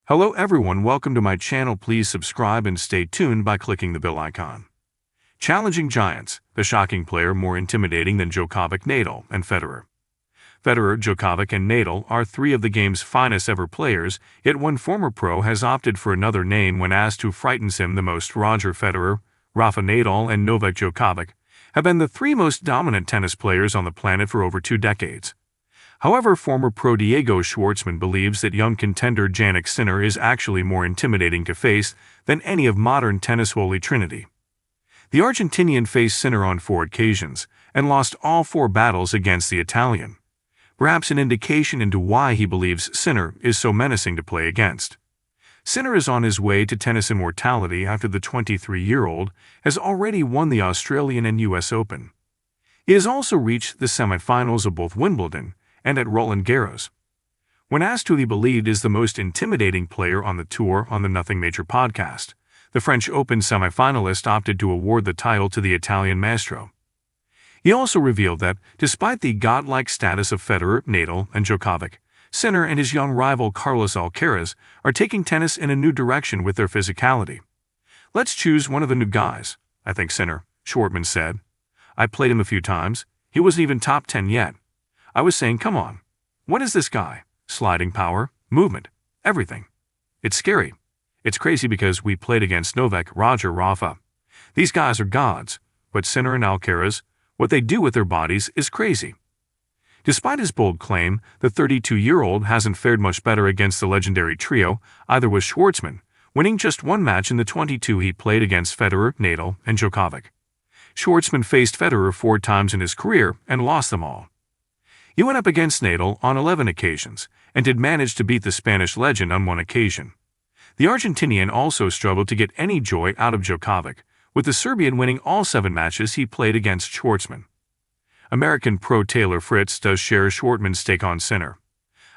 Hello everyone, welcome to my channel. Please subscribe and stay tuned by clicking the bell icon. Challenging giants, the shocking player more intimidating than Djokovic, Nadal, and Federer. Federer, Djokovic, and Nadal are three of the game's finest ever players, yet one former pro has opted for another name when asked who frightens him the most. Roger Federer, Rafa Nadal, and Novak Djokovic have been the three most dominant tennis players on the planet for over 2 decades. However, former pro Diego Schwartzman believes that young contender Jannik Sinner is actually more intimidating to face than any of modern tennis' holy trinity. The Argentinian faced Sinner on 4 occasions and lost all 4 battles against the Italian, perhaps an indication into why he believes Sinner is so menacing to play against. Sinner is on his way to tennis immortality after the 23-year-old has already won the Australian and US Open. He has also reached the semifinals of both Wimbledon and at Roland Garros. When asked who he believed is the most intimidating player on the tour on the Nothing Major podcast, the French Open semifinalist opted to award the title to the Italian maestro. He also revealed that, despite the godlike status of Federer, Nadal, and Djokovic, Sinner and his young rival Carlos Alcaraz are taking tennis in a new direction with their physicality. "Let's choose one of the new guys. I think Sinner," Schwartzman said. "I played him a few times. He wasn't even top 10 yet. I was saying, come on, what is this guy? Sliding power, movement, everything. It's scary. It's crazy because we played against Novak, Roger, Rafa. These guys are gods, but Sinner and Alcaraz, what they do with their bodies is crazy." Despite his bold claim, the 32-year-old hasn't fared much better against the legendary trio, either was Schwartzman, winning just 1 match in the 22 he played against Federer, Nadal, and Djokovic. Schwartzman faced Federer 4 times in his career and lost them all. He went up against Nadal on 11 occasions and did manage to beat the Spanish legend on 1 occasion. The Argentinian also struggled to get any joy out of Djokovic, with the Serbian winning all 7 matches he played against Schwartzman. American pro Taylor Fritz does share Schwartzman's take on Sinner.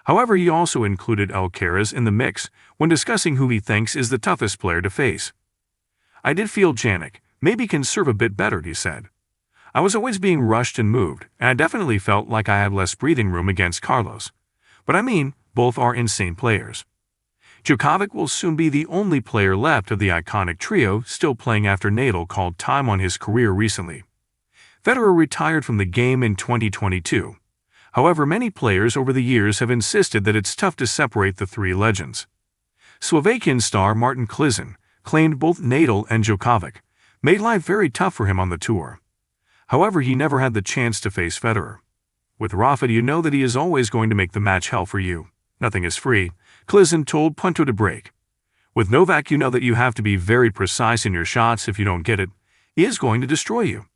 However, he also included Alcaraz in the mix when discussing who he thinks is the toughest player to face. "I did feel Jannik maybe can serve a bit better," he said. "I was always being rushed and moved, and I definitely felt like I had less breathing room against Carlos. But I mean, both are insane players." Djokovic will soon be the only player left of the iconic trio still playing after Nadal called time on his career recently. Federer retired from the game in 2022. However, many players over the years have insisted that it's tough to separate the 3 legends. Slovakian star Martin Klizin claimed both Nadal and Djokovic made life very tough for him on the tour. However, he never had the chance to face Federer. "With Rafa, you know that he is always going to make the match hell for you. Nothing is free," Klizin told Punto de Break. "With Novak, you know that you have to be very precise in your shots. If you don't get it, he is going to destroy you."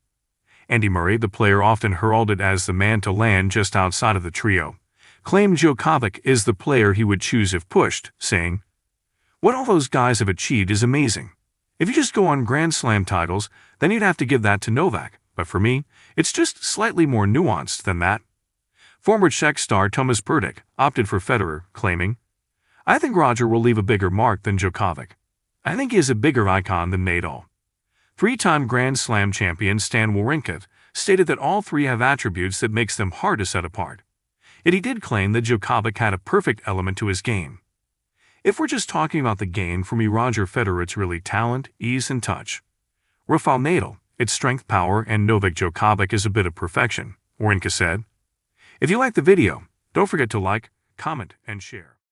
Andy Murray, the player often heralded as the man to land just outside of the trio, claimed Djokovic is the player he would choose if pushed, saying, "What all those guys have achieved is amazing. If you just go on Grand Slam titles, then you'd have to give that to Novak. But for me, it's just slightly more nuanced than that." Former Czech star Tomáš Berdych opted for Federer, claiming, "I think Roger will leave a bigger mark than Djokovic. I think he is a bigger icon than Nadal." 3-time Grand Slam champion Stan Wawrinka stated that all 3 have attributes that makes them hard to set apart. Yet he did claim that Djokovic had a perfect element to his game. "If we're just talking about the game, for me Roger Federer it's really talent, ease and touch. Rafael Nadal, it's strength, power, and Novak Djokovic is a bit of perfection," Wawrinka said. If you liked the video, don't forget to like, comment, and share.